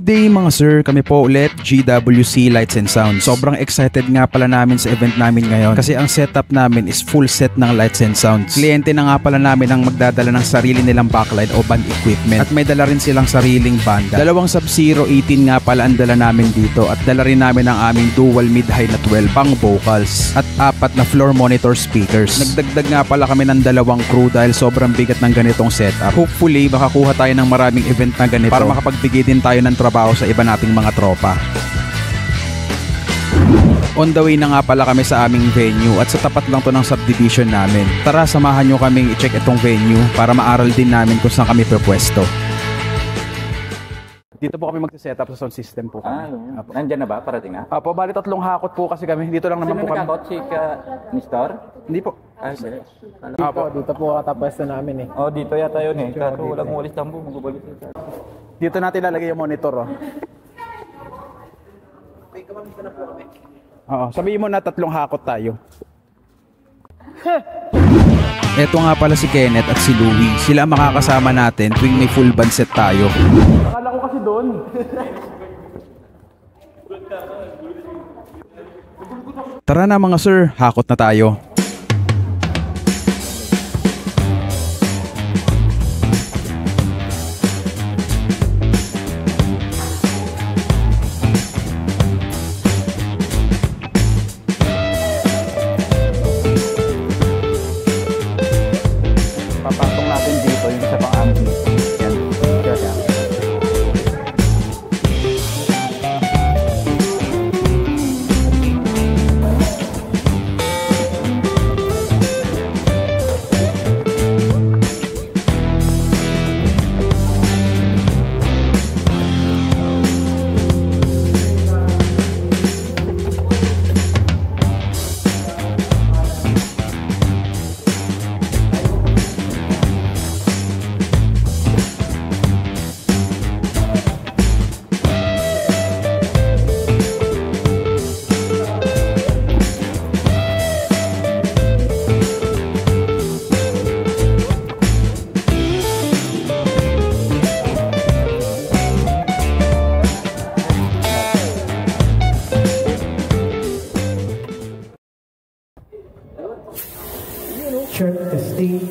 Good day mga sir, kami po ulit GWC Lights and Sounds. Sobrang excited nga pala namin sa event namin ngayon kasi ang setup namin is full set ng lights and sounds. Kliyente na nga pala namin ang magdadala ng sarili nilang backlight o band equipment at may dala rin silang sariling banda. Dalawang Sub-Zero 18 nga pala ang dala namin dito at dala rin namin ang aming dual mid-high na 12 pang vocals at 4 na floor monitor speakers. Nagdagdag nga pala kami ng 2 crew dahil sobrang bigat ng ganitong setup. Hopefully makakuha tayo ng maraming event na ganito para makapagbigay din tayo ng trabaho sa iba nating mga tropa. On the way na nga pala kami sa aming venue at sa tapat lang to ng subdivision namin. Tara, samahan nyo kaming i-check itong venue para maaral din namin kung saan kami pwepwesto. Dito po kami magsiset up sa sound system po kami. Nandyan na ba? Parating na? Apo, bali 3 hakot po kasi kami. Dito lang naman po kami. Sino nagkakot? Si Nestor? Hindi po. Dito po katapwesto namin eh. Oh, dito yata yun eh. Kaso walang umalis tambo. Magubalik siya. Dito natin lalagay yung monitor. Oo, sabihin mo na 3 hakot tayo. Eto nga pala si Kenneth at si Louie. Sila makakasama natin tuwing may full band set tayo. Akala ko kasi doon. Tara na mga sir, hakot na tayo. Papatong natin dito yung isa pang ampli. Yan. Yan.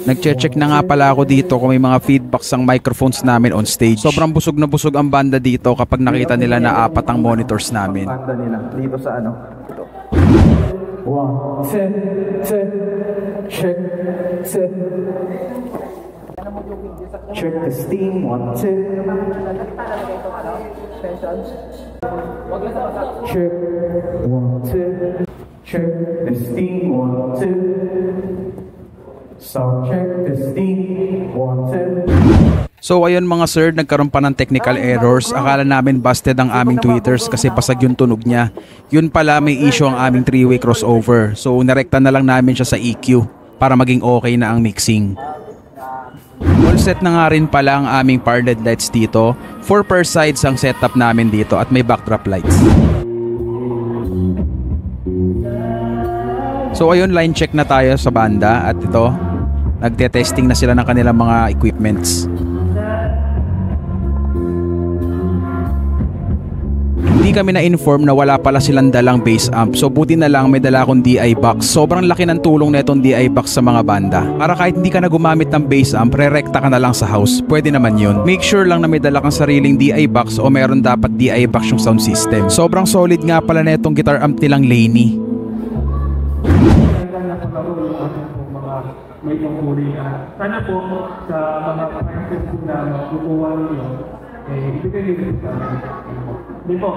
Nagche-check na nga pala ako dito kung may mga feedbacks ang microphones namin on stage. Sobrang busog na busog ang banda dito kapag nakita nila na 4 ang monitors namin. Banda nila dito sa ano? Ito. 1, 2, check, set. Check the steam, 1, 2. Check, 1, 2. Check the steam, 1, 2. Sound check, testing, 1, 2. So ayun mga sir, nagkaroon pa ng technical errors. Akala namin busted ang aming tweeters kasi pasag yung tunog niya. Yun pala, may issue ang aming 3-way crossover. So narekta na lang namin siya sa EQ para maging okay na ang mixing. All set na nga rin pala ang aming power LED lights dito. 4 per sides ang setup namin dito at may backdrop lights. So ayun, line check na tayo sa banda at ito, nagte-testing na sila ng kanilang mga equipments. Hindi kami na-inform na wala pala silang dalang bass amp, so buti na lang may dala akong DI box. Sobrang laki ng tulong na itong DI box sa mga banda. Para kahit hindi ka na gumamit ng bass amp, re-rekta ka na lang sa house. Pwede naman yun. Make sure lang na may dala kang sariling DI box o meron dapat DI box yung sound system. Sobrang solid nga pala na itong guitar amp nilang Laney. May panguri ka. Sana po sa mga prices na makukuha ninyo, ibigay nyo sa amin. Di po.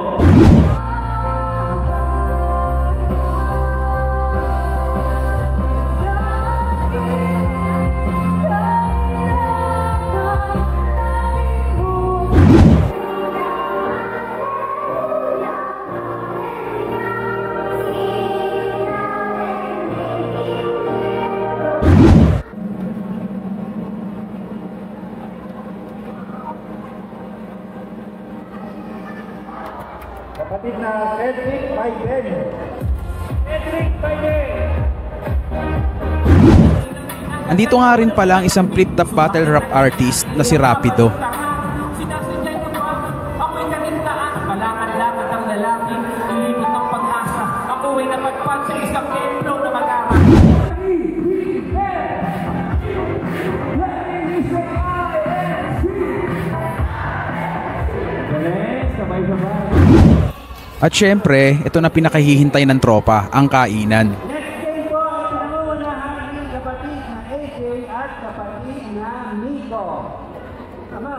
Kapatid na Cedric Biden. Cedric Biden! Andito nga rin pala ang isang flip-top battle rap artist na si Rapido. magpag sa isang templo na mag-ama. At syempre, ito na pinakahihintay ng tropa, ang kainan. Next game po, pinangungunahan ng kapatid na AJ at kapatid na Nico. Tama.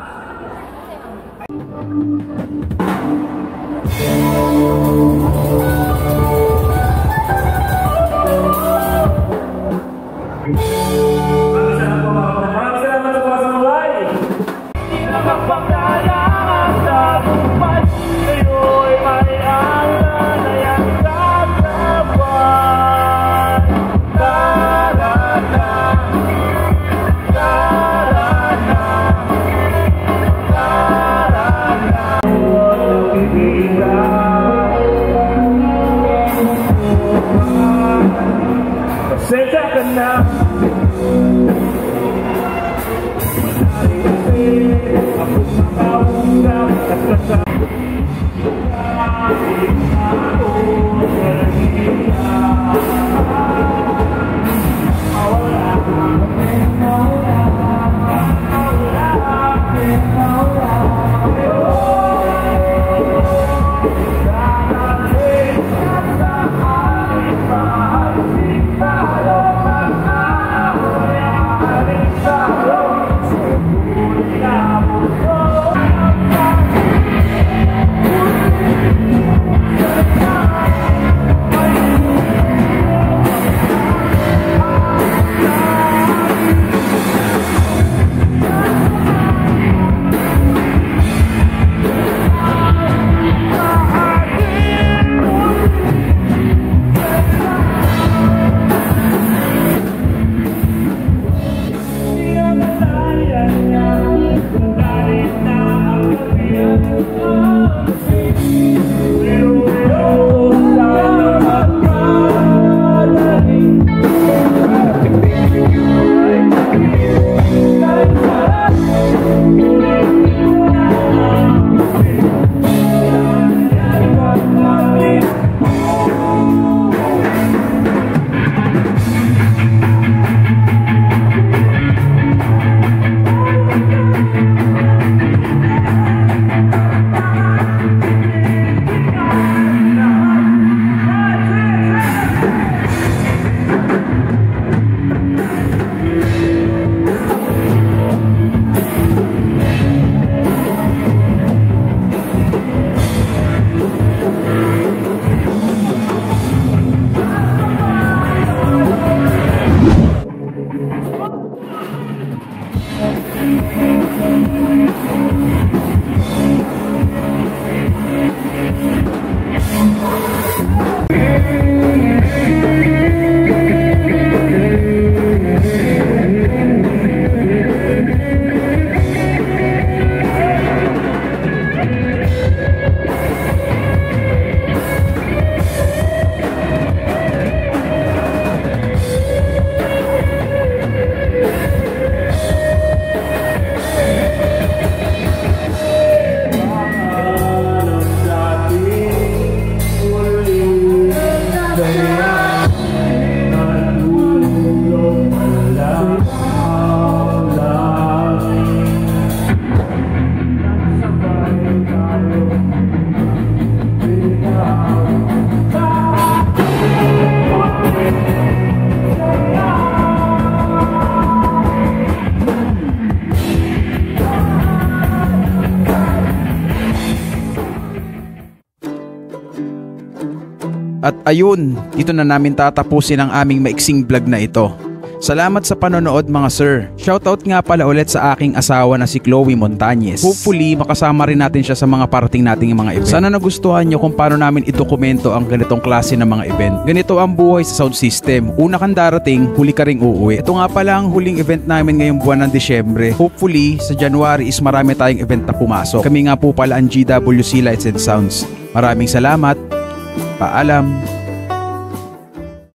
At ayun, dito na namin tatapusin ang aming maiksing vlog na ito. Salamat sa panonood mga sir. Shoutout nga pala ulit sa aking asawa na si Chloe Montañez. Hopefully makasama rin natin siya sa mga parating nating mga event. Sana nagustuhan nyo kung paano namin idokumento ang ganitong klase ng mga event. Ganito ang buhay sa sound system. Una kang darating, huli ka ring uuwi. Ito nga pala ang huling event namin ngayong buwan ng Disyembre. Hopefully sa January is marami tayong event na pumasok. Kami nga po pala ang GWC Lights and Sounds. Maraming salamat. Paalam.